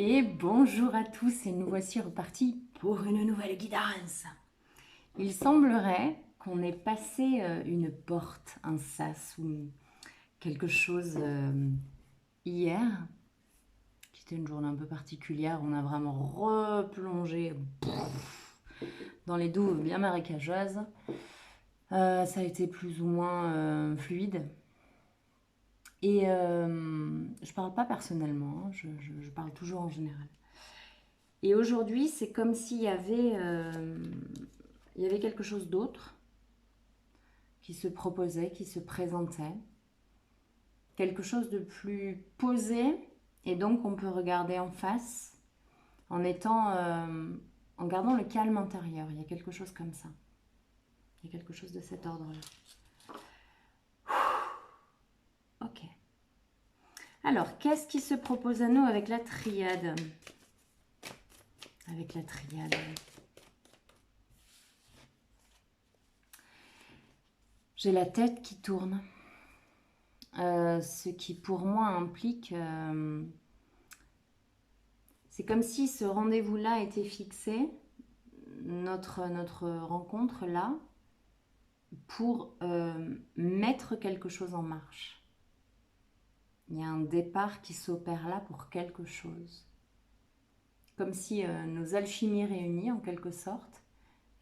Et bonjour à tous, et nous voici repartis pour une nouvelle guidance. Il semblerait qu'on ait passé une porte, un sas ou quelque chose hier. C'était une journée un peu particulière, on a vraiment replongé dans les douves bien marécageuses. Ça a été plus ou moins fluide. Et je parle pas personnellement, hein, je parle toujours en général. Et aujourd'hui, c'est comme s'il y avait quelque chose d'autre qui se proposait, qui se présentait. Quelque chose de plus posé, et donc on peut regarder en face en en gardant le calme intérieur. Il y a quelque chose comme ça. Il y a quelque chose de cet ordre-là. Ok. Alors, qu'est-ce qui se propose à nous avec la triade? Avec la triade. J'ai la tête qui tourne. Ce qui pour moi implique, c'est comme si ce rendez-vous-là était fixé, notre rencontre là, pour mettre quelque chose en marche. Il y a un départ qui s'opère là pour quelque chose. Comme si nos alchimies réunies, en quelque sorte,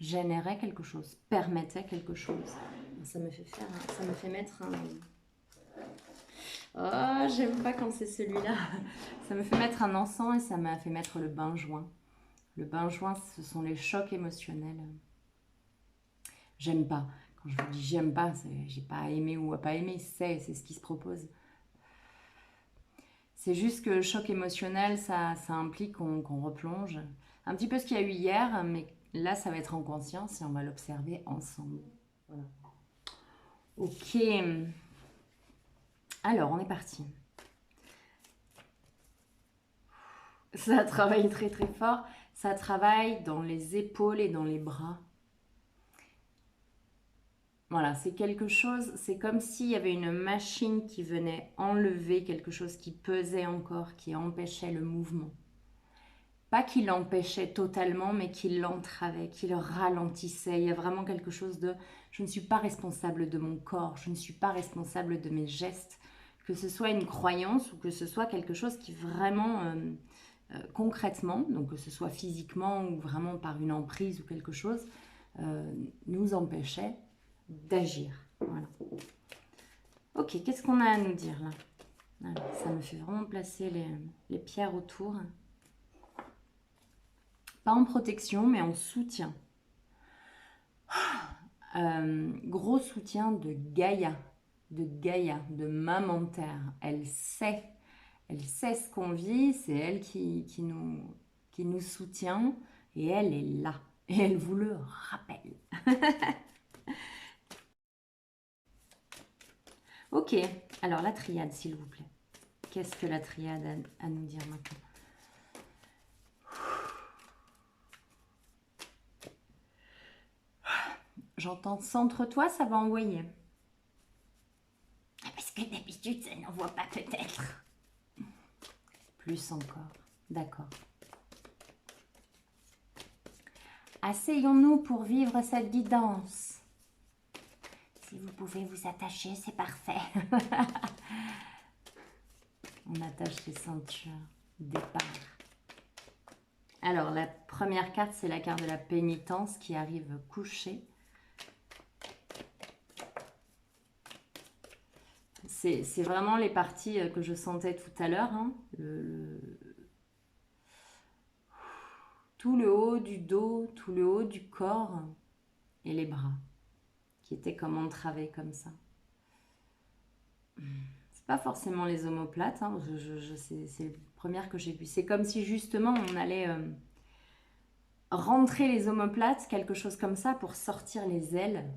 généraient quelque chose, permettaient quelque chose. Ça me fait mettre un... Oh, j'aime pas quand c'est celui-là. Ça me fait mettre un encens et ça m'a fait mettre le bain-joint. Le bain-joint, ce sont les chocs émotionnels. J'aime pas. Quand je vous dis j'aime pas, j'ai pas à aimer ou à pas aimer, c'est ce qui se propose. C'est juste que le choc émotionnel, ça implique qu'on replonge. Un petit peu ce qu'il y a eu hier, mais là, ça va être en conscience et on va l'observer ensemble. Voilà. Ok. Alors, on est parti. Ça travaille très très fort. Ça travaille dans les épaules et dans les bras. Voilà, c'est quelque chose, c'est comme s'il y avait une machine qui venait enlever quelque chose qui pesait encore, qui empêchait le mouvement. Pas qui l'empêchait totalement, mais qui l'entravait, qui le ralentissait. Il y a vraiment quelque chose de je ne suis pas responsable de mon corps, je ne suis pas responsable de mes gestes. Que ce soit une croyance ou que ce soit quelque chose qui vraiment concrètement, donc que ce soit physiquement ou vraiment par une emprise ou quelque chose, nous empêchait d'agir. Voilà. Ok, qu'est-ce qu'on a à nous dire là? Alors, ça me fait vraiment placer les pierres autour. Pas en protection, mais en soutien. Gros soutien de Gaïa, de Maman Terre. Elle sait ce qu'on vit, c'est elle qui nous soutient et elle est là. Et elle vous le rappelle. Ok, alors la triade, s'il vous plaît. Qu'est-ce que la triade a à nous dire maintenant? J'entends centre-toi, ça va envoyer. Parce que d'habitude, ça n'envoie pas peut-être. Plus encore. D'accord. Asseyons-nous pour vivre cette guidance. Si vous pouvez vous attacher, c'est parfait. On attache les ceintures. Départ. Alors, la première carte, c'est la carte de la pénitence qui arrive couchée. C'est vraiment les parties que je sentais tout à l'heure. Hein. Tout le haut du dos, tout le haut du corps et les bras qui étaient comme entravés comme ça. C'est pas forcément les omoplates, hein. C'est la première que j'ai vue. C'est comme si justement on allait rentrer les omoplates, quelque chose comme ça, pour sortir les ailes.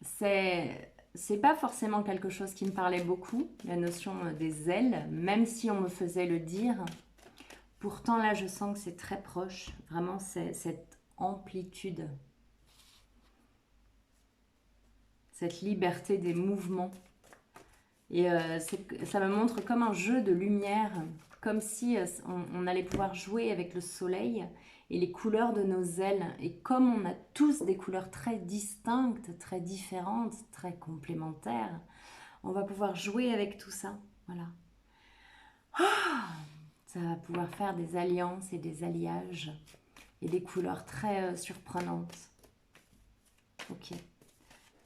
C'est pas forcément quelque chose qui me parlait beaucoup, la notion des ailes, même si on me faisait le dire. Pourtant là, je sens que c'est très proche. Vraiment, c'est cette amplitude, cette liberté des mouvements. Et ça me montre comme un jeu de lumière, comme si on allait pouvoir jouer avec le soleil et les couleurs de nos ailes. Et comme on a tous des couleurs très distinctes, très différentes, très complémentaires, on va pouvoir jouer avec tout ça. Voilà. Ça va pouvoir faire des alliances et des alliages et des couleurs très surprenantes. Ok.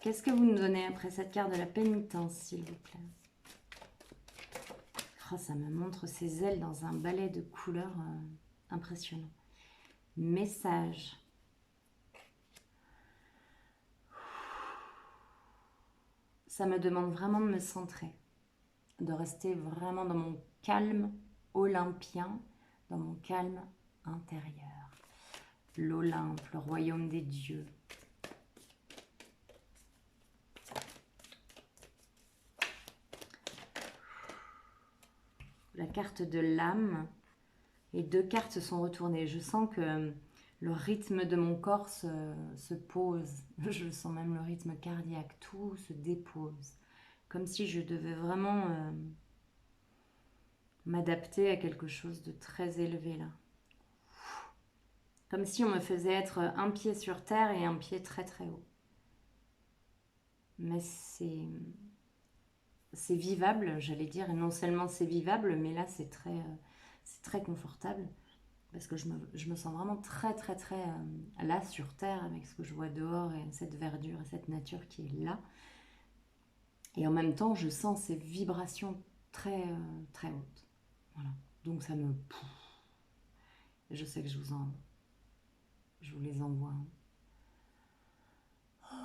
Qu'est-ce que vous nous donnez après cette carte de la pénitence, s'il vous plaît? Oh, ça me montre ses ailes dans un balai de couleurs impressionnant. Message. Ça me demande vraiment de me centrer, de rester vraiment dans mon calme olympien, dans mon calme intérieur. L'Olympe, le royaume des dieux. La carte de l'âme. Et 2 cartes se sont retournées. Je sens que le rythme de mon corps se pose. Je sens même le rythme cardiaque. Tout se dépose. Comme si je devais vraiment m'adapter à quelque chose de très élevé là. Comme si on me faisait être un pied sur terre et un pied très très haut. Mais c'est vivable, j'allais dire. Et non seulement c'est vivable, mais là c'est très confortable. Parce que je me sens vraiment très très très là sur terre avec ce que je vois dehors et cette verdure et cette nature qui est là. Et en même temps, je sens ces vibrations très très hautes. Voilà. Donc ça me... Je sais que je vous les envoie. Oh.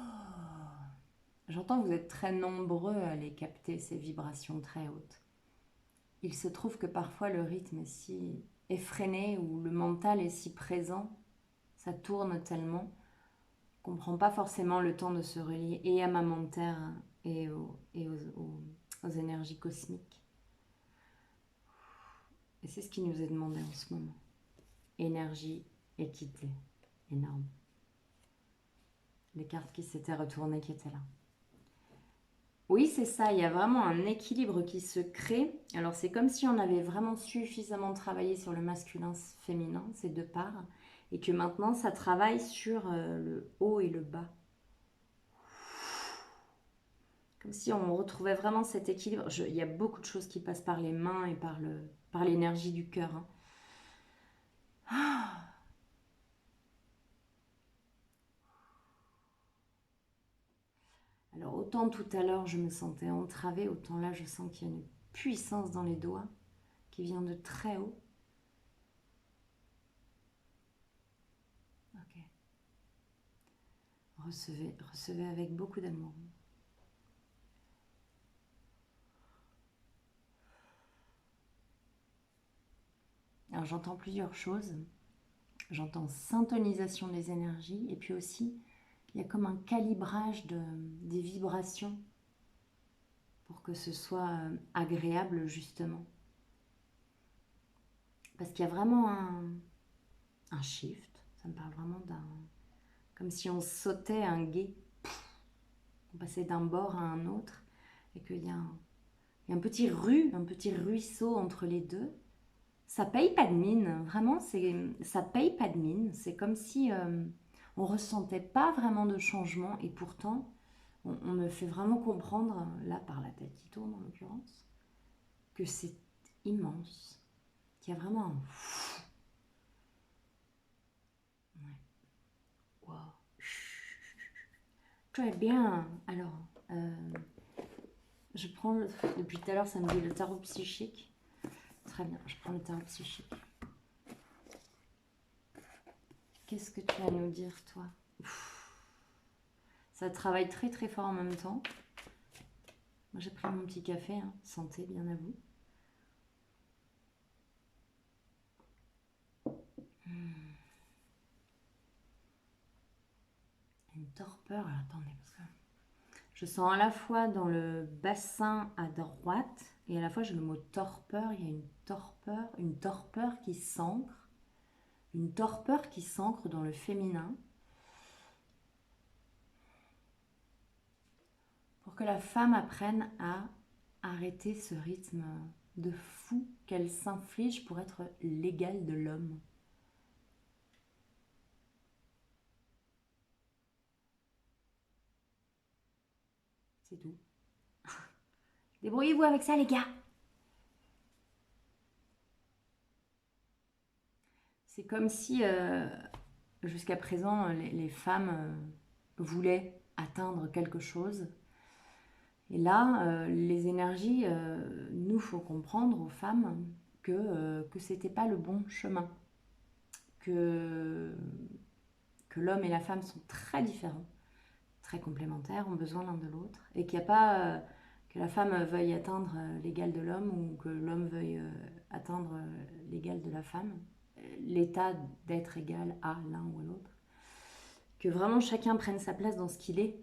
J'entends que vous êtes très nombreux à les capter, ces vibrations très hautes. Il se trouve que parfois le rythme est si effréné ou le mental est si présent, ça tourne tellement qu'on ne prend pas forcément le temps de se relier et à ma terre et aux énergies cosmiques. Et c'est ce qui nous est demandé en ce moment. Énergie, équité, énorme. Les cartes qui s'étaient retournées qui étaient là. Oui, c'est ça, il y a vraiment un équilibre qui se crée. Alors c'est comme si on avait vraiment suffisamment travaillé sur le masculin, féminin, ces 2 parts, et que maintenant ça travaille sur le haut et le bas. Comme si on retrouvait vraiment cet équilibre. Il y a beaucoup de choses qui passent par les mains et par l'énergie du cœur. Hein. Ah. Alors autant tout à l'heure je me sentais entravée, autant là je sens qu'il y a une puissance dans les doigts qui vient de très haut. Ok. Recevez avec beaucoup d'amour. Alors j'entends plusieurs choses. J'entends syntonisation des énergies et puis aussi il y a comme un calibrage des vibrations pour que ce soit agréable justement. Parce qu'il y a vraiment un shift, ça me parle vraiment comme si on sautait un gué, on passait d'un bord à un autre et qu'il y a un petit un petit ruisseau entre les deux. Ça paye pas de mine, vraiment, ça paye pas de mine. C'est comme si on ressentait pas vraiment de changement et pourtant on me fait vraiment comprendre, là par la tête qui tourne en l'occurrence, que c'est immense, qu'il y a vraiment un... Ouais. Wow. Très bien. Alors, je prends depuis tout à l'heure ça me dit le tarot psychique. Très bien, je prends le tarot psychique. Qu'est-ce que tu vas nous dire, toi? Ça travaille très très fort en même temps. Moi j'ai pris mon petit café, hein. Santé bien à vous. Une torpeur, alors, attendez, parce que je sens à la fois dans le bassin à droite et à la fois j'ai le mot torpeur, il y a une torpeur qui s'ancre, dans le féminin pour que la femme apprenne à arrêter ce rythme de fou qu'elle s'inflige pour être l'égale de l'homme. C'est tout. Débrouillez-vous avec ça, les gars. C'est comme si, jusqu'à présent, les femmes voulaient atteindre quelque chose. Et là, les énergies, nous, faut comprendre aux femmes que c'était pas le bon chemin. Que, que l'homme et la femme sont très différents, très complémentaires, ont besoin l'un de l'autre. Et qu'il n'y a pas que la femme veuille atteindre l'égal de l'homme ou que l'homme veuille atteindre l'égal de la femme. L'état d'être égal à l'un ou à l'autre. Que vraiment chacun prenne sa place dans ce qu'il est.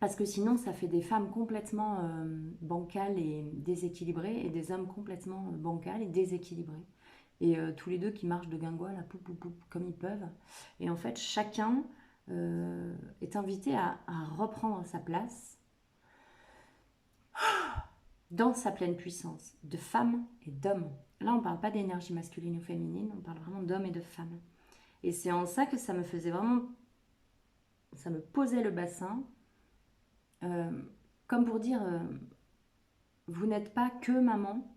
Parce que sinon, ça fait des femmes complètement bancales et déséquilibrées et des hommes complètement bancales et déséquilibrés. Et tous les deux qui marchent de guingois, là, poup, poup, poup, comme ils peuvent. Et en fait, chacun est invité à reprendre sa place dans sa pleine puissance, de femme et d'homme. Là, on ne parle pas d'énergie masculine ou féminine, on parle vraiment d'homme et de femme. Et c'est en ça que ça me faisait vraiment... Ça me posait le bassin, comme pour dire, vous n'êtes pas que maman,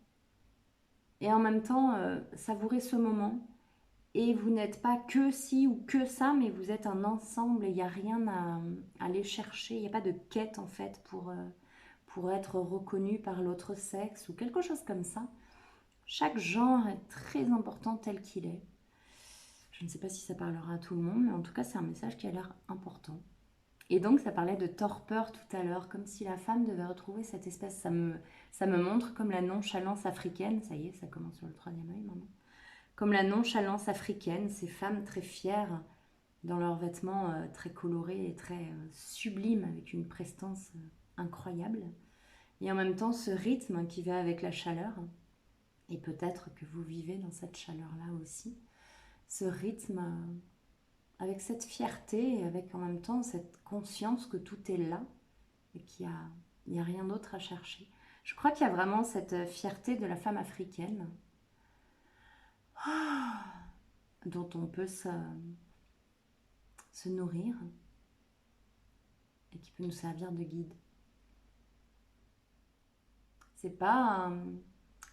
et en même temps, savourez ce moment. Et vous n'êtes pas que ci ou que ça, mais vous êtes un ensemble et il n'y a rien à aller chercher. Il n'y a pas de quête en fait pour être reconnu par l'autre sexe ou quelque chose comme ça. Chaque genre est très important tel qu'il est. Je ne sais pas si ça parlera à tout le monde, mais en tout cas c'est un message qui a l'air important. Et donc ça parlait de torpeur tout à l'heure, comme si la femme devait retrouver cette espèce, ça me montre comme la nonchalance africaine, ça y est, ça commence sur le troisième œil maintenant, comme la nonchalance africaine, ces femmes très fières dans leurs vêtements très colorés et très sublimes, avec une prestance incroyable. Et en même temps, ce rythme qui va avec la chaleur, et peut-être que vous vivez dans cette chaleur-là aussi, ce rythme avec cette fierté et avec en même temps cette conscience que tout est là et qu'il n'y a rien d'autre à chercher. Je crois qu'il y a vraiment cette fierté de la femme africaine dont on peut se nourrir et qui peut nous servir de guide. C'est pas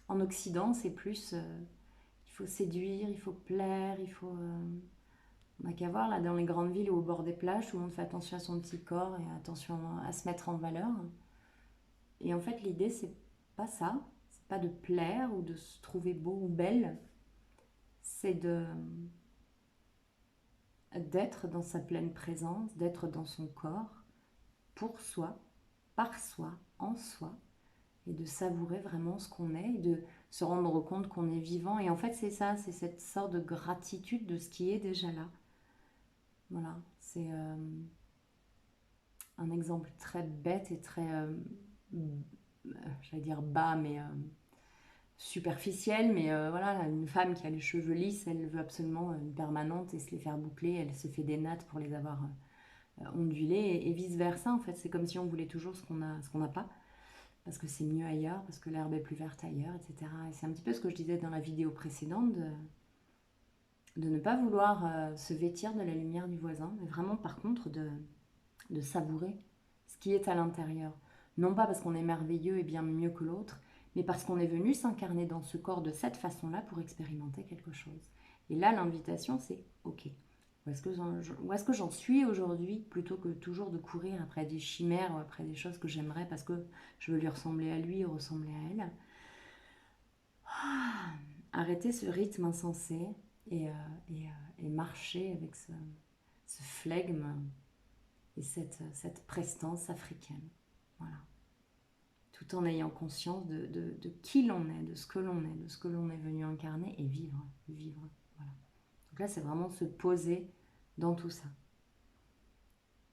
en Occident, c'est plus il faut séduire, il faut plaire, il faut. On n'a qu'à voir là dans les grandes villes ou au bord des plages, tout le monde fait attention à son petit corps et attention à se mettre en valeur. Et en fait, l'idée c'est pas ça, c'est pas de plaire ou de se trouver beau ou belle, c'est d'être dans sa pleine présence, d'être dans son corps, pour soi, par soi, en soi, et de savourer vraiment ce qu'on est, et de se rendre compte qu'on est vivant. Et en fait, c'est ça, c'est cette sorte de gratitude de ce qui est déjà là. Voilà, c'est un exemple très bête et très, j'allais dire bas, mais superficielle, mais voilà, une femme qui a les cheveux lisses, elle veut absolument une permanente et se les faire boucler, elle se fait des nattes pour les avoir ondulés et vice versa. En fait, c'est comme si on voulait toujours ce qu'on n'a pas, parce que c'est mieux ailleurs, parce que l'herbe est plus verte ailleurs, etc. Et c'est un petit peu ce que je disais dans la vidéo précédente, de ne pas vouloir se vêtir de la lumière du voisin, mais vraiment par contre de savourer ce qui est à l'intérieur. Non pas parce qu'on est merveilleux et bien mieux que l'autre, mais parce qu'on est venu s'incarner dans ce corps de cette façon-là pour expérimenter quelque chose. Et là, l'invitation, c'est ok. Où est-ce que j'en suis aujourd'hui, plutôt que toujours de courir après des chimères ou après des choses que j'aimerais parce que je veux lui ressembler à lui ou ressembler à elle. Arrêter ce rythme insensé et marcher avec ce flegme et cette prestance africaine. Voilà. Tout en ayant conscience de qui l'on est, de ce que l'on est, de ce que l'on est venu incarner et vivre. Voilà. Donc là, c'est vraiment se poser dans tout ça.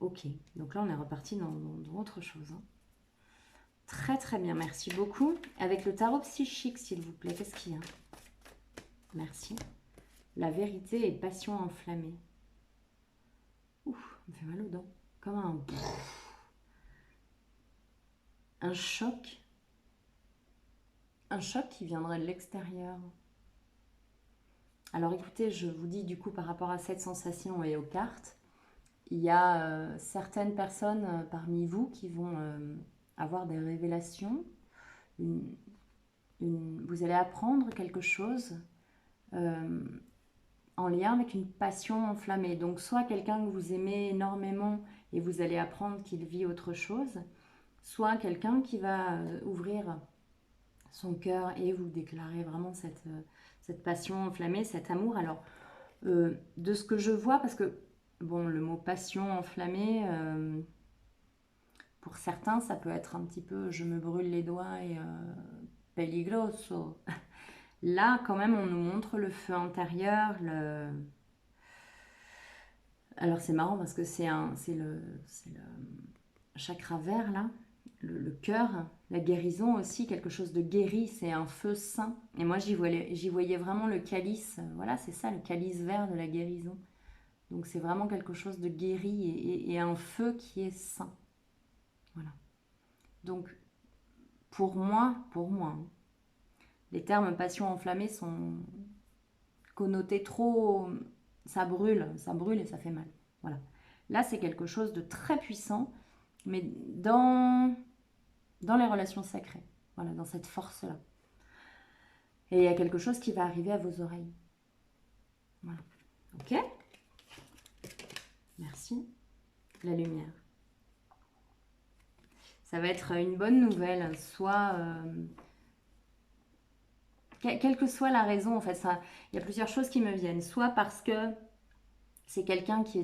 Ok, donc là, on est reparti dans autre chose. Hein. Très très bien, merci beaucoup. Avec le tarot psychique, s'il vous plaît, qu'est-ce qu'il y a? Merci. La vérité et passion enflammée. Ouf, on me fait mal aux dents. Comme un choc, un choc qui viendrait de l'extérieur. Alors écoutez, je vous dis du coup par rapport à cette sensation et aux cartes, il y a certaines personnes parmi vous qui vont avoir des révélations. Vous allez apprendre quelque chose en lien avec une passion enflammée. Donc soit quelqu'un que vous aimez énormément et vous allez apprendre qu'il vit autre chose, soit quelqu'un qui va ouvrir son cœur et vous déclarer vraiment cette passion enflammée, cet amour. Alors, de ce que je vois, parce que, bon, le mot passion enflammée, pour certains, ça peut être un petit peu je me brûle les doigts et peligroso. Là, quand même, on nous montre le feu intérieur. Alors, c'est marrant parce que c'est le chakra vert, là, le cœur, la guérison aussi, quelque chose de guéri, c'est un feu saint. Et moi, j'y voyais vraiment le calice. Voilà, c'est ça, le calice vert de la guérison. Donc, c'est vraiment quelque chose de guéri et un feu qui est saint. Voilà. Donc, pour moi, hein, les termes passion enflammée sont connotés trop... ça brûle et ça fait mal. Voilà. Là, c'est quelque chose de très puissant, mais dans les relations sacrées. Voilà, dans cette force-là. Et il y a quelque chose qui va arriver à vos oreilles. Voilà. Ok? Merci. La lumière. Ça va être une bonne nouvelle, soit... quelle que soit la raison, en fait, il y a plusieurs choses qui me viennent. Soit parce que c'est quelqu'un qui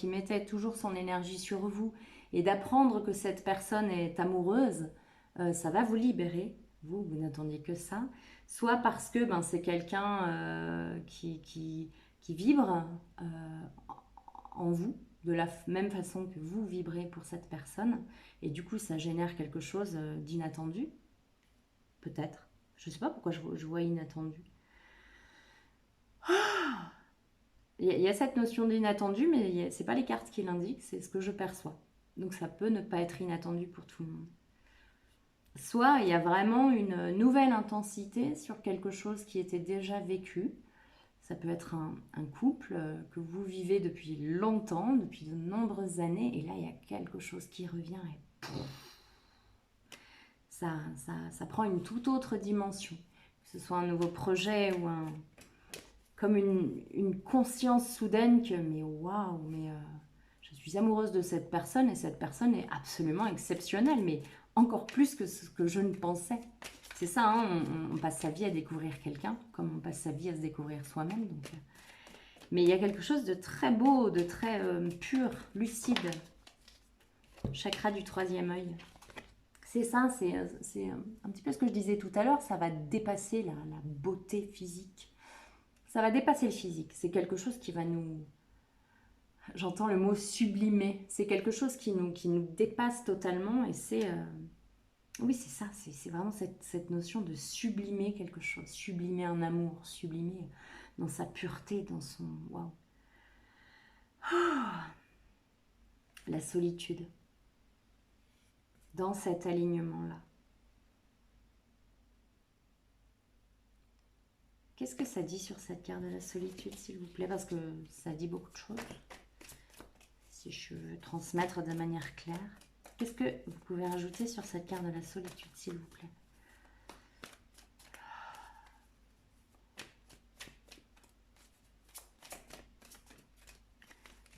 mettait toujours son énergie sur vous, et d'apprendre que cette personne est amoureuse, ça va vous libérer. Vous n'attendiez que ça. Soit parce que c'est quelqu'un qui vibre en vous, de la même façon que vous vibrez pour cette personne, et du coup ça génère quelque chose d'inattendu, peut-être. Je ne sais pas pourquoi je vois inattendu. Il y a cette notion d'inattendu, mais ce n'est pas les cartes qui l'indiquent, c'est ce que je perçois. Donc ça peut ne pas être inattendu pour tout le monde. Soit il y a vraiment une nouvelle intensité sur quelque chose qui était déjà vécu. Ça peut être un couple que vous vivez depuis longtemps, depuis de nombreuses années, et là il y a quelque chose qui revient et ça prend une toute autre dimension. Que ce soit un nouveau projet ou comme une conscience soudaine que mais waouh, mais je suis amoureuse de cette personne et cette personne est absolument exceptionnelle, mais encore plus que ce que je ne pensais. C'est ça, hein, on passe sa vie à découvrir quelqu'un, comme on passe sa vie à se découvrir soi-même. Mais il y a quelque chose de très beau, de très pur, lucide. Chakra du troisième œil. C'est ça, c'est un petit peu ce que je disais tout à l'heure, ça va dépasser la beauté physique. Ça va dépasser le physique. C'est quelque chose qui va nous... J'entends le mot sublimer. C'est quelque chose qui nous dépasse totalement et c'est... Oui, c'est ça, c'est vraiment cette notion de sublimer quelque chose, sublimer un amour, sublimer dans sa pureté, dans son... Waouh. La solitude. Dans cet alignement-là. Qu'est-ce que ça dit sur cette carte de la solitude, s'il vous plaît? Parce que ça dit beaucoup de choses. Si je veux transmettre de manière claire. Qu'est-ce que vous pouvez rajouter sur cette carte de la solitude, s'il vous plaît?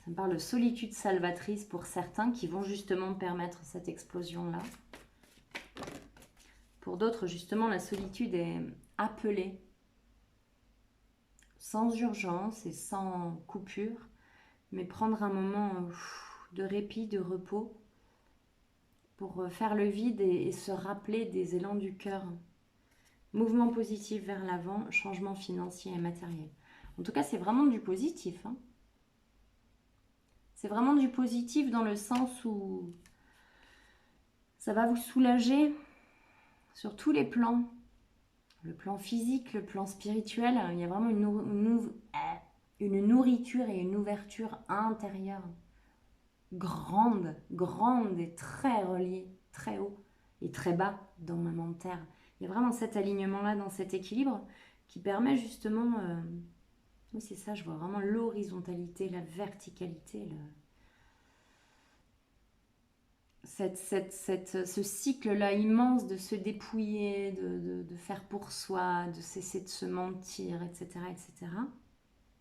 Ça me parle de solitude salvatrice pour certains qui vont justement permettre cette explosion-là. Pour d'autres, justement, la solitude est appelée, sans urgence et sans coupure, mais prendre un moment de répit, de repos, pour faire le vide et se rappeler des élans du cœur. Mouvement positif vers l'avant, changement financier et matériel. En tout cas, c'est vraiment du positif. Hein. C'est vraiment du positif dans le sens où ça va vous soulager sur tous les plans. Le plan physique, le plan spirituel, il y a vraiment une nourriture et une ouverture intérieure. Grande et très reliée, très haut et très bas dans ma terre. Il y a vraiment cet alignement-là, dans cet équilibre, qui permet justement... oui, c'est ça, je vois vraiment l'horizontalité, la verticalité, ce cycle-là immense de se dépouiller, de faire pour soi, de cesser de se mentir, etc., etc.,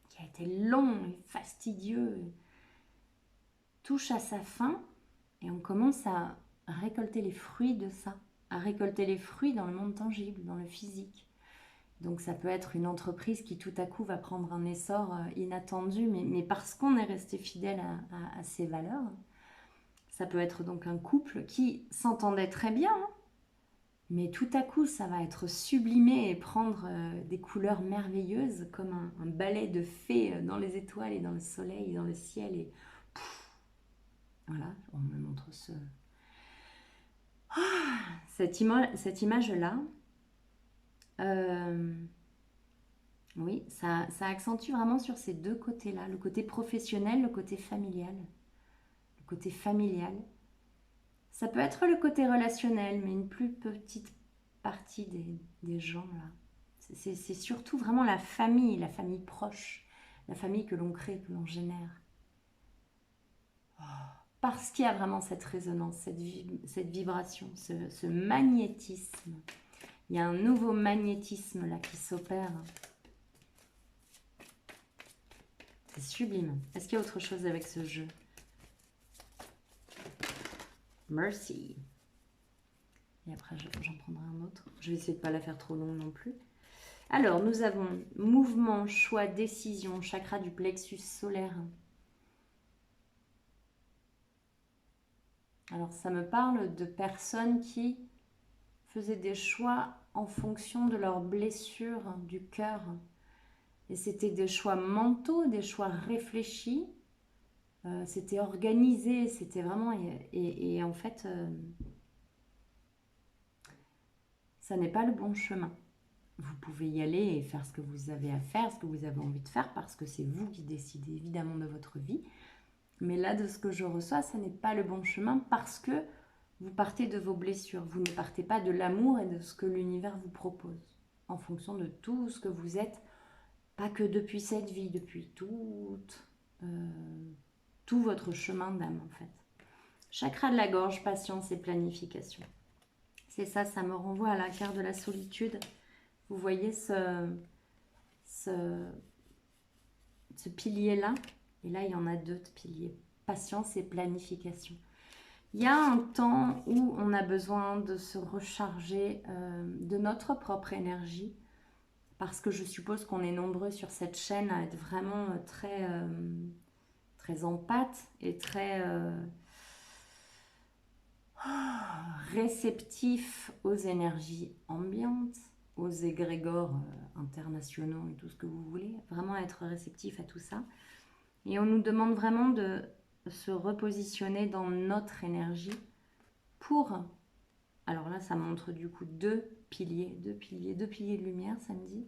qui a été long et fastidieux, touche à sa fin et on commence à récolter les fruits de ça, à récolter les fruits dans le monde tangible, dans le physique. Donc ça peut être une entreprise qui tout à coup va prendre un essor inattendu, mais parce qu'on est resté fidèle à ses valeurs. Ça peut être donc un couple qui s'entendait très bien, hein, mais tout à coup ça va être sublimé et prendre des couleurs merveilleuses comme un ballet de fées dans les étoiles et dans le soleil et dans le ciel. Et voilà, on me montre cette image-là. Oui, ça accentue vraiment sur ces deux côtés-là, le côté professionnel, le côté familial. Le côté familial. Ça peut être le côté relationnel, mais une plus petite partie des gens là. C'est surtout vraiment la famille proche, la famille que l'on crée, que l'on génère. Parce qu'il y a vraiment cette résonance, cette vibration, ce magnétisme. Il y a un nouveau magnétisme là qui s'opère. C'est sublime. Est-ce qu'il y a autre chose avec ce jeu? Mercy. Et après, j'en prendrai un autre. Je vais essayer de ne pas la faire trop longue non plus. Alors, nous avons mouvement, choix, décision, chakra du plexus solaire. Alors, ça me parle de personnes qui faisaient des choix en fonction de leurs blessures du cœur. Et c'était des choix mentaux, des choix réfléchis. C'était organisé, c'était vraiment... Et en fait, ça n'est pas le bon chemin. Vous pouvez y aller et faire ce que vous avez à faire, ce que vous avez envie de faire, parce que c'est vous qui décidez évidemment de votre vie. Mais là, de ce que je reçois, ça n'est pas le bon chemin parce que vous partez de vos blessures. Vous ne partez pas de l'amour et de ce que l'univers vous propose. En fonction de tout ce que vous êtes, pas que depuis cette vie, depuis tout votre chemin d'âme en fait. Chakra de la gorge, patience et planification. C'est ça, ça me renvoie à la carte de la solitude. Vous voyez ce pilier-là. Et là, il y en a deux de piliers. Patience et planification. Il y a un temps où on a besoin de se recharger de notre propre énergie. Parce que je suppose qu'on est nombreux sur cette chaîne à être vraiment très en pâte et très réceptif aux énergies ambiantes, aux égrégores internationaux et tout ce que vous voulez. Vraiment être réceptif à tout ça. Et on nous demande vraiment de se repositionner dans notre énergie pour... Alors là, ça montre du coup deux piliers de lumière, ça me dit.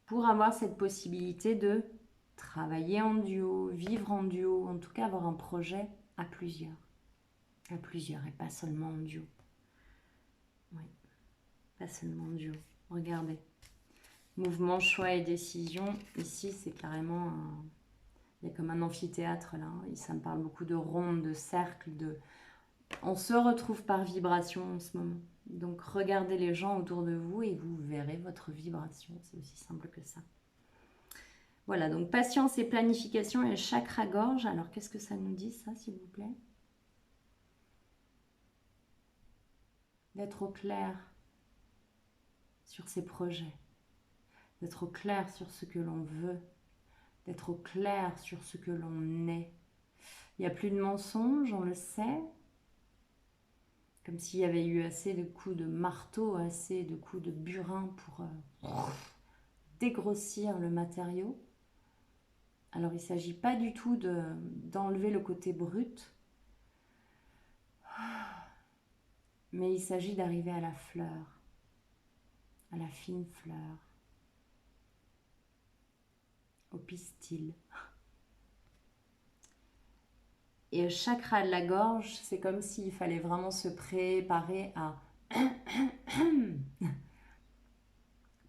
Pour avoir cette possibilité de travailler en duo, vivre en duo, en tout cas avoir un projet à plusieurs. À plusieurs et pas seulement en duo. Oui, pas seulement en duo. Regardez. Mouvement, choix et décision. Ici, c'est carrément un... Il y a comme un amphithéâtre là. Et ça me parle beaucoup de rondes, de cercles, de... On se retrouve par vibration en ce moment. Donc regardez les gens autour de vous et vous verrez votre vibration. C'est aussi simple que ça. Voilà, donc patience et planification et chakra-gorge. Alors qu'est-ce que ça nous dit ça, s'il vous plaît? D'être au clair sur ses projets. D'être au clair sur ce que l'on veut. D'être au clair sur ce que l'on est. Il n'y a plus de mensonges, on le sait. Comme s'il y avait eu assez de coups de marteau, assez de coups de burin pour dégrossir le matériau. Alors il ne s'agit pas du tout d'enlever le côté brut, mais il s'agit d'arriver à la fleur, à la fine fleur, au pistil. Et le chakra de la gorge, c'est comme s'il fallait vraiment se préparer à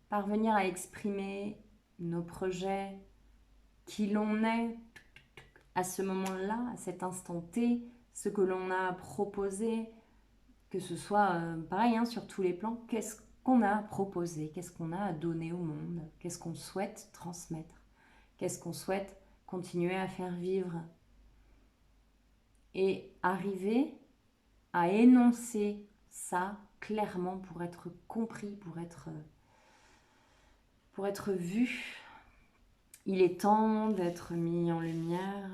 Parvenir à exprimer nos projets, qui l'on est à ce moment-là, à cet instant T, ce que l'on a proposé, que ce soit pareil hein, sur tous les plans, qu'est-ce qu'on a proposé, qu'est-ce qu'on a à donner au monde, qu'est-ce qu'on souhaite transmettre, qu'est-ce qu'on souhaite continuer à faire vivre. Et arriver à énoncer ça clairement pour être compris, pour être vu. Il est temps d'être mis en lumière.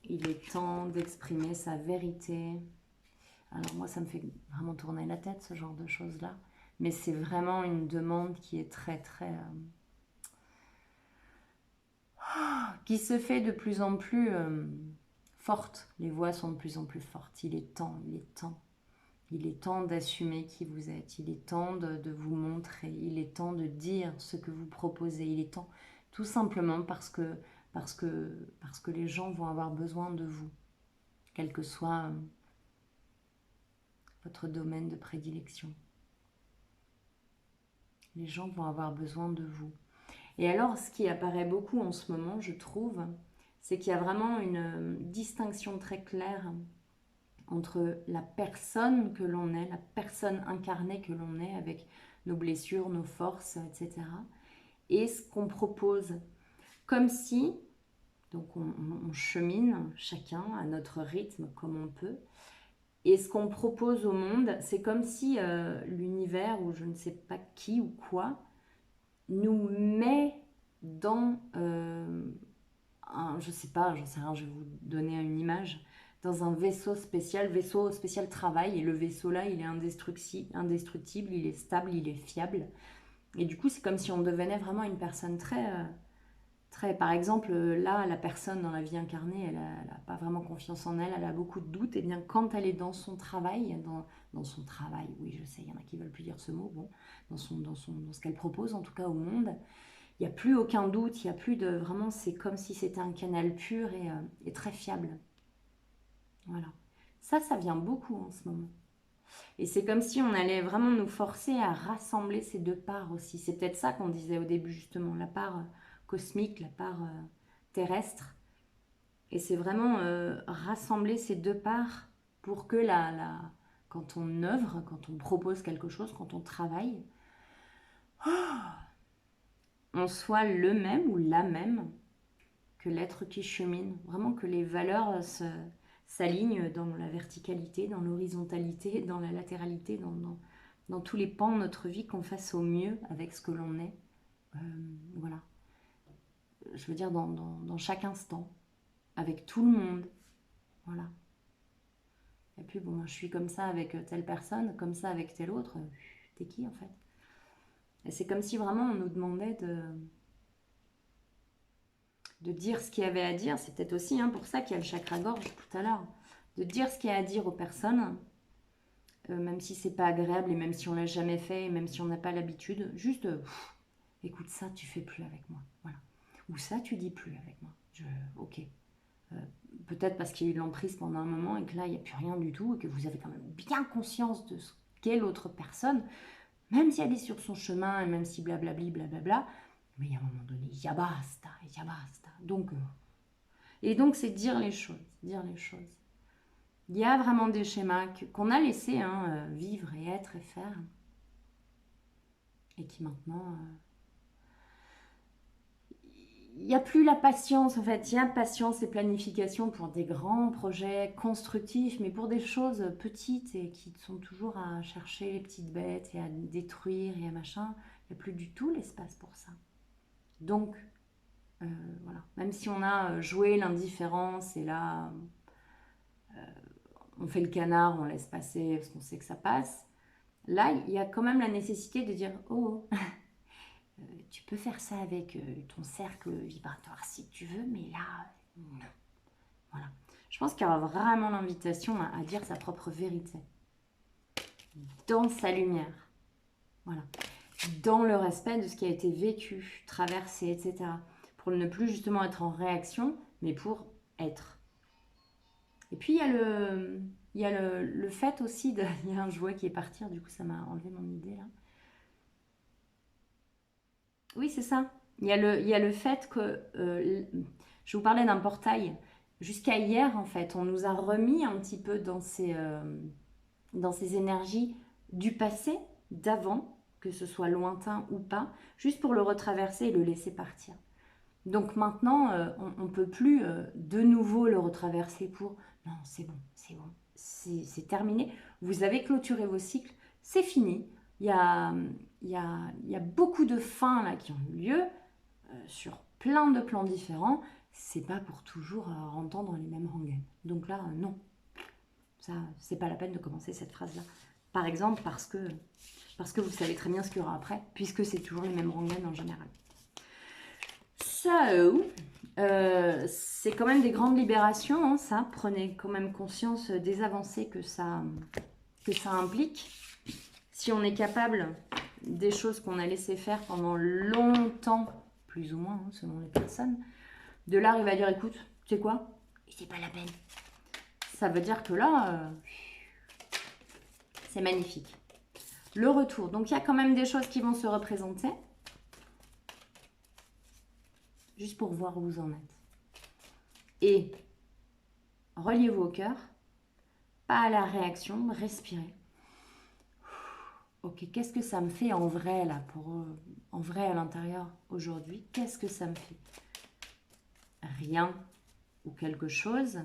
Il est temps d'exprimer sa vérité. Alors moi, ça me fait vraiment tourner la tête, ce genre de choses-là. Mais c'est vraiment une demande qui est très, très... qui se fait de plus en plus forte. Les voix sont de plus en plus fortes. Il est temps, il est temps. Il est temps d'assumer qui vous êtes. Il est temps de vous montrer. Il est temps de dire ce que vous proposez. Il est temps, tout simplement parce que les gens vont avoir besoin de vous, quel que soit votre domaine de prédilection. Les gens vont avoir besoin de vous. Et alors, ce qui apparaît beaucoup en ce moment, je trouve, c'est qu'il y a vraiment une distinction très claire entre la personne que l'on est, la personne incarnée que l'on est, avec nos blessures, nos forces, etc., et ce qu'on propose. Comme si, donc on chemine chacun à notre rythme comme on peut, et ce qu'on propose au monde, c'est comme si l'univers, ou je ne sais pas qui ou quoi, nous met dans, je sais pas, j'en sais rien, je vais vous donner une image, dans un vaisseau spécial travail, et le vaisseau là, il est indestructible, il est stable, il est fiable. Et du coup, c'est comme si on devenait vraiment une personne très, par exemple, là, la personne dans la vie incarnée, elle n'a pas vraiment confiance en elle, elle a beaucoup de doutes, et bien quand elle est dans son travail, dans son travail, oui, je sais, il y en a qui veulent plus dire ce mot, bon, dans ce qu'elle propose, en tout cas au monde, il n'y a plus aucun doute, il n'y a plus de... Vraiment, c'est comme si c'était un canal pur et très fiable. Voilà. Ça vient beaucoup en ce moment. Et c'est comme si on allait vraiment nous forcer à rassembler ces deux parts aussi. C'est peut-être ça qu'on disait au début, justement, la part cosmique, la part terrestre. Et c'est vraiment rassembler ces deux parts pour que quand on œuvre, quand on propose quelque chose, quand on travaille, on soit le même ou la même que l'être qui chemine. Vraiment que les valeurs s'alignent dans la verticalité, dans l'horizontalité, dans la latéralité, dans tous les pans de notre vie, qu'on fasse au mieux avec ce que l'on est. Voilà. Je veux dire, dans chaque instant, avec tout le monde. Voilà. Et puis, bon, je suis comme ça avec telle personne, comme ça avec telle autre. T'es qui, en fait? Et c'est comme si vraiment on nous demandait de dire ce qu'il y avait à dire. C'est peut-être aussi pour ça qu'il y a le chakra-gorge tout à l'heure. De dire ce qu'il y a à dire aux personnes, même si c'est pas agréable et même si on l'a jamais fait et même si on n'a pas l'habitude. Juste, écoute, ça, tu fais plus avec moi. Voilà. Ou ça, tu dis plus avec moi. Ok. Peut-être parce qu'il y a eu de l'emprise pendant un moment et que là, il n'y a plus rien du tout et que vous avez quand même bien conscience de ce qu'est l'autre personne, même si elle est sur son chemin et même si blablabli, blablabla. Mais il y a un moment donné, ya basta, ya basta. Donc, et donc, c'est dire les choses, dire les choses. Il y a vraiment des schémas qu'on a laissé vivre et être et faire. Et qui maintenant... il n'y a plus la patience, en fait. Il y a patience et planification pour des grands projets constructifs, mais pour des choses petites et qui sont toujours à chercher les petites bêtes et à détruire et à machin, il n'y a plus du tout l'espace pour ça. Donc, voilà. Même si on a joué l'indifférence et là, on fait le canard, on laisse passer parce qu'on sait que ça passe, là, il y a quand même la nécessité de dire « Oh, tu peux faire ça avec ton cercle vibratoire si tu veux, mais là, non. » Voilà. Je pense qu'il y aura vraiment l'invitation à dire sa propre vérité. Dans sa lumière. Voilà. Dans le respect de ce qui a été vécu, traversé, etc. Pour ne plus justement être en réaction, mais pour être. Et puis il y a Il y a le fait aussi de... Il y a un jouet qui est parti, du coup ça m'a enlevé mon idée là. Oui, c'est ça. Il y a le fait que... je vous parlais d'un portail. Jusqu'à hier, en fait, on nous a remis un petit peu dans ces énergies du passé, d'avant, que ce soit lointain ou pas, juste pour le retraverser et le laisser partir. Donc maintenant, on ne peut plus de nouveau le retraverser pour... Non, c'est bon, c'est bon, c'est terminé. Vous avez clôturé vos cycles, c'est fini. Il y a beaucoup de fins là, qui ont eu lieu sur plein de plans différents. C'est pas pour toujours entendre les mêmes rengaines. Donc là, non. Ça, c'est pas la peine de commencer cette phrase-là. Par exemple, parce que vous savez très bien ce qu'il y aura après, puisque c'est toujours les mêmes rengaines en général. Ça, c'est quand même des grandes libérations, hein, ça. Prenez quand même conscience des avancées que ça implique. Si on est capable des choses qu'on a laissé faire pendant longtemps, plus ou moins, hein, selon les personnes, de là, il va dire, écoute, tu sais quoi, c'est pas la peine. Ça veut dire que là, c'est magnifique. Le retour. Donc, il y a quand même des choses qui vont se représenter. Juste pour voir où vous en êtes. Et reliez-vous au cœur. Pas à la réaction, respirez. Ok, qu'est-ce que ça me fait en vrai, là, en vrai à l'intérieur, aujourd'hui? Qu'est-ce que ça me fait? Rien ou quelque chose.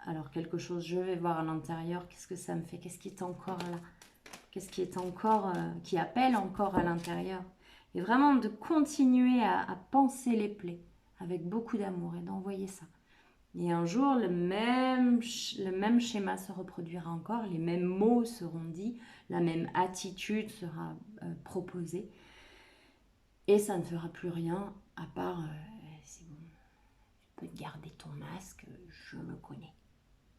Alors, quelque chose, je vais voir à l'intérieur. Qu'est-ce que ça me fait? Qu'est-ce qui est encore là? Qu'est-ce qui est encore, qui appelle encore à l'intérieur? Et vraiment de continuer à penser les plaies avec beaucoup d'amour et d'envoyer ça. Et un jour, le même schéma se reproduira encore, les mêmes mots seront dits, la même attitude sera proposée. Et ça ne fera plus rien à part, c'est bon, tu peux garder ton masque, je me connais.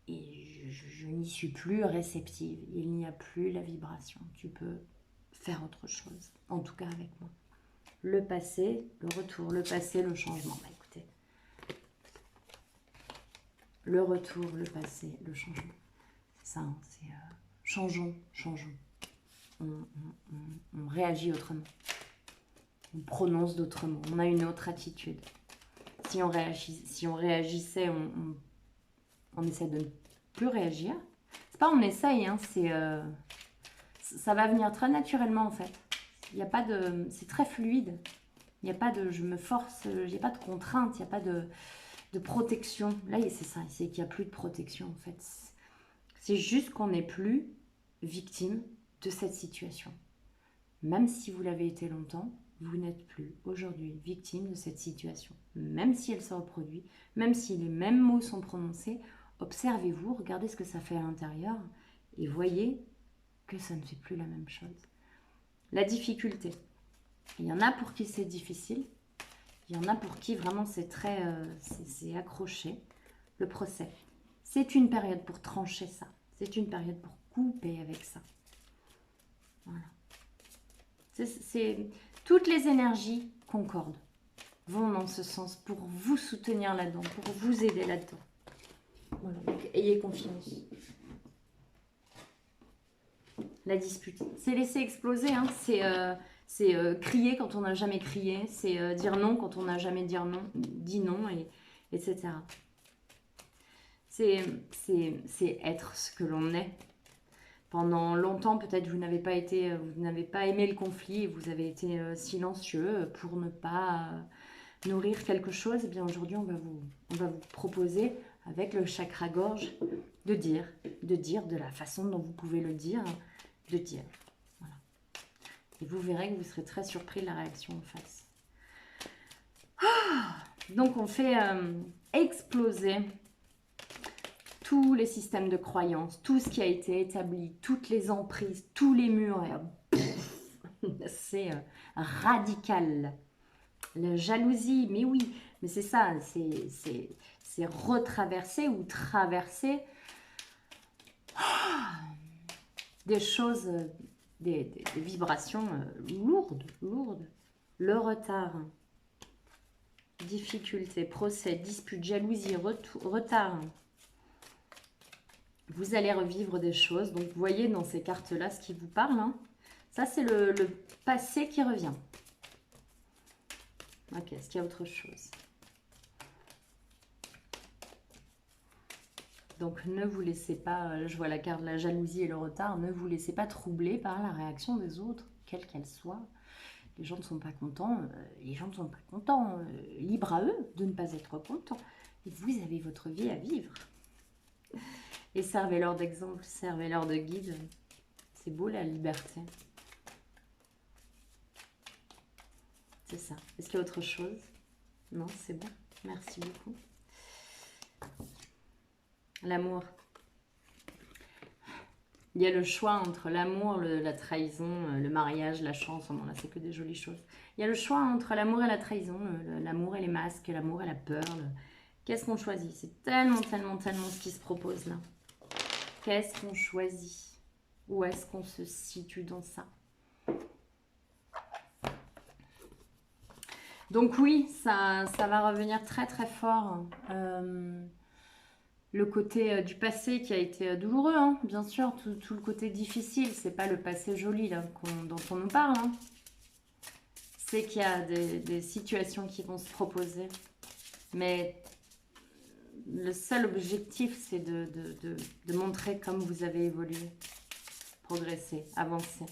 Et je n'y suis plus réceptive, il n'y a plus la vibration, tu peux faire autre chose, en tout cas avec moi. Le passé, le retour, le passé, le changement. Bah, écoutez, le retour, le passé, le changement. C'est ça, hein, c'est changeons, changeons. On réagit autrement. On prononce d'autres mots. On a une autre attitude. Si on réagissait, on essaie de ne plus réagir. C'est pas on essaye, hein, ça va venir très naturellement en fait. Il y a pas de, c'est très fluide. Il n'y a pas de je me force, il n'y a pas de contrainte, il n'y a pas de protection. Là, c'est ça, c'est qu'il n'y a plus de protection en fait. C'est juste qu'on n'est plus victime de cette situation. Même si vous l'avez été longtemps, vous n'êtes plus aujourd'hui victime de cette situation. Même si elle se reproduit, même si les mêmes mots sont prononcés, observez-vous, regardez ce que ça fait à l'intérieur et voyez que ça ne fait plus la même chose. La difficulté. Il y en a pour qui c'est difficile. Il y en a pour qui vraiment c'est très c'est accroché. Le procès. C'est une période pour trancher ça. C'est une période pour couper avec ça. Voilà. Toutes les énergies concordent, vont dans ce sens pour vous soutenir là-dedans, pour vous aider là-dedans. Voilà, donc ayez confiance. La dispute, c'est laisser exploser, hein. C'est crier quand on n'a jamais crié, c'est dire non quand on n'a jamais dit non, etc. C'est être ce que l'on est. Pendant longtemps, peut-être vous n'avez pas aimé le conflit et vous avez été silencieux pour ne pas nourrir quelque chose. Et bien aujourd'hui, on va vous proposer avec le chakra gorge de dire de la façon dont vous pouvez le dire, de dire. Voilà. Et vous verrez que vous serez très surpris de la réaction en face. Donc on fait exploser tous les systèmes de croyances, tout ce qui a été établi, toutes les emprises, tous les murs. C'est radical. La jalousie, mais oui, mais c'est ça, c'est retraverser ou traverser des choses, des vibrations lourdes. Le retard, difficulté, procès, dispute, jalousie, retard. Vous allez revivre des choses. Donc, vous voyez dans ces cartes-là ce qui vous parle. Hein. Ça, c'est le passé qui revient. Ok, est-ce qu'il y a autre chose? Donc, ne vous laissez pas, je vois la carte de la jalousie et le retard, ne vous laissez pas troubler par la réaction des autres, quelle qu'elle soit. Les gens ne sont pas contents, les gens ne sont pas contents. Libre à eux de ne pas être contents. Et vous avez votre vie à vivre. Et servez-leur d'exemple, servez-leur de guide. C'est beau la liberté. C'est ça. Est-ce qu'il y a autre chose? Non, c'est bon. Merci beaucoup. L'amour. Il y a le choix entre l'amour, la trahison, le mariage, la chance. Bon, là, c'est que des jolies choses. Il y a le choix entre l'amour et la trahison, l'amour et les masques, l'amour et la peur. Qu'est-ce qu'on choisit? C'est tellement, tellement, tellement ce qui se propose là. Qu'est-ce qu'on choisit? Où est-ce qu'on se situe dans ça? Donc oui, ça va revenir très très fort. Le côté du passé qui a été douloureux, hein, bien sûr, tout le côté difficile, c'est pas le passé joli là, dont on nous parle. Hein. C'est qu'il y a des situations qui vont se proposer. Mais le seul objectif, c'est de montrer comme vous avez évolué, progressé, avancé,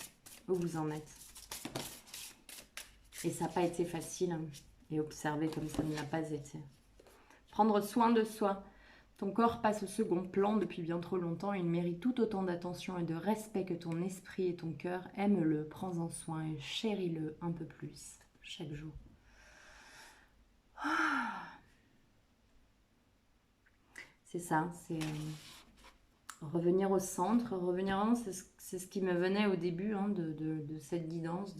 où vous en êtes. Et ça n'a pas été facile. Hein, et observer comme ça ne l'a pas été. Prendre soin de soi. Ton corps passe au second plan depuis bien trop longtemps. Il mérite tout autant d'attention et de respect que ton esprit et ton cœur. Aime-le, prends-en soin et chéris-le un peu plus chaque jour. C'est ça, c'est revenir au centre, revenir vraiment, c'est ce qui me venait au début hein, de cette guidance,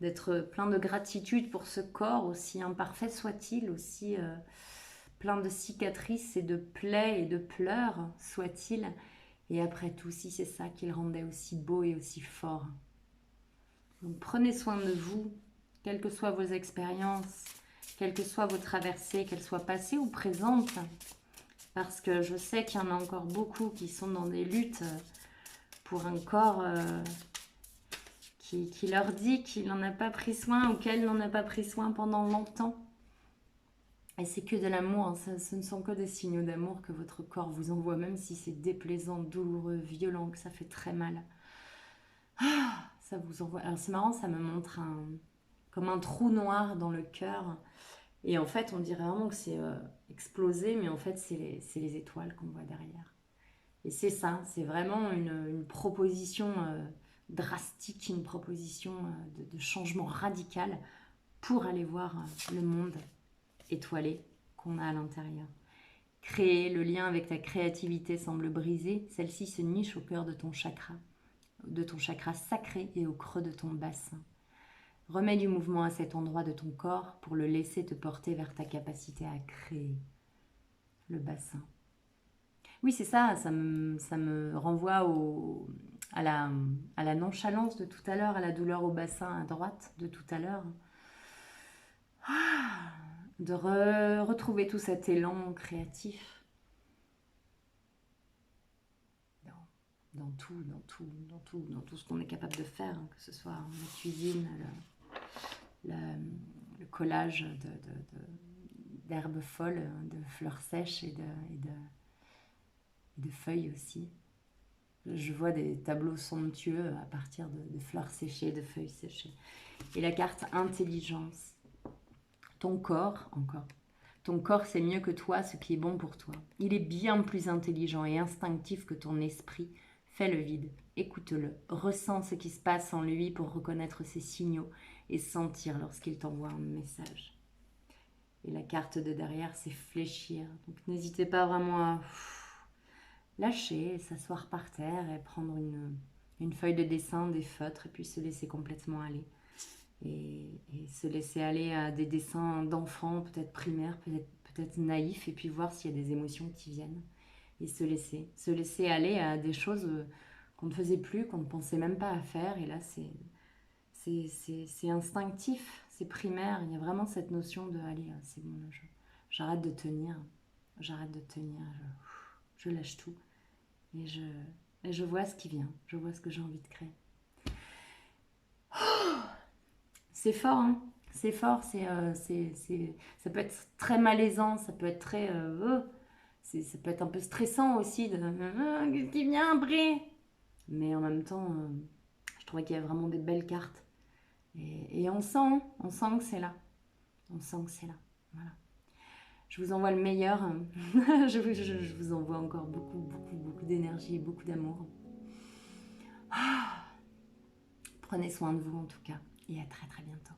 d'être plein de gratitude pour ce corps, aussi imparfait soit-il, aussi plein de cicatrices et de plaies et de pleurs soit-il. Et après tout, si c'est ça qui le rendait aussi beau et aussi fort. Donc prenez soin de vous, quelles que soient vos expériences, quelles que soient vos traversées, qu'elles soient passées ou présentes. Parce que je sais qu'il y en a encore beaucoup qui sont dans des luttes pour un corps qui leur dit qu'il n'en a pas pris soin ou qu'elle n'en a pas pris soin pendant longtemps. Et c'est que de l'amour, hein. Ce ne sont que des signaux d'amour que votre corps vous envoie, même si c'est déplaisant, douloureux, violent, que ça fait très mal. Ça vous envoie. Alors c'est marrant, ça me montre comme un trou noir dans le cœur. Et en fait, on dirait vraiment que c'est explosé, mais en fait, c'est les étoiles qu'on voit derrière. Et c'est ça, c'est vraiment une proposition drastique, une proposition de changement radical pour aller voir le monde étoilé qu'on a à l'intérieur. Créer le lien avec ta créativité semble brisé, celle-ci se niche au cœur de ton chakra sacré et au creux de ton bassin. Remets du mouvement à cet endroit de ton corps pour le laisser te porter vers ta capacité à créer le bassin. Oui, c'est ça, ça me renvoie à la nonchalance de tout à l'heure, à la douleur au bassin à droite de tout à l'heure. De retrouver tout cet élan créatif dans tout ce qu'on est capable de faire, hein, que ce soit la cuisine, le collage d'herbes folles, de fleurs sèches et de feuilles aussi. Je vois des tableaux somptueux à partir de fleurs séchées, de feuilles séchées. Et la carte intelligence. Ton corps, encore. Ton corps sait mieux que toi ce qui est bon pour toi. Il est bien plus intelligent et instinctif que ton esprit. Fais le vide, écoute-le, ressens ce qui se passe en lui pour reconnaître ses signaux et sentir lorsqu'il t'envoie un message. Et la carte de derrière, c'est fléchir. Donc n'hésitez pas vraiment à lâcher, s'asseoir par terre et prendre une feuille de dessin, des feutres, et puis se laisser complètement aller. Et se laisser aller à des dessins d'enfants, peut-être primaires, peut-être naïfs, et puis voir s'il y a des émotions qui viennent. Et se laisser aller à des choses qu'on ne faisait plus, qu'on ne pensait même pas à faire. Et là, c'est instinctif, c'est primaire. Il y a vraiment cette notion de, allez, c'est bon, j'arrête de tenir, je lâche tout. Et je vois ce qui vient. Je vois ce que j'ai envie de créer. C'est fort, hein. C'est fort. Ça peut être très malaisant. Ça peut être très... ça peut être un peu stressant aussi. Qu'est-ce qui vient après? Mais en même temps, je trouvais qu'il y a vraiment des belles cartes. Et on sent que c'est là. On sent que c'est là. Voilà. Je vous envoie le meilleur. Je vous envoie encore beaucoup, beaucoup, beaucoup d'énergie et beaucoup d'amour. Prenez soin de vous en tout cas. Et à très très bientôt.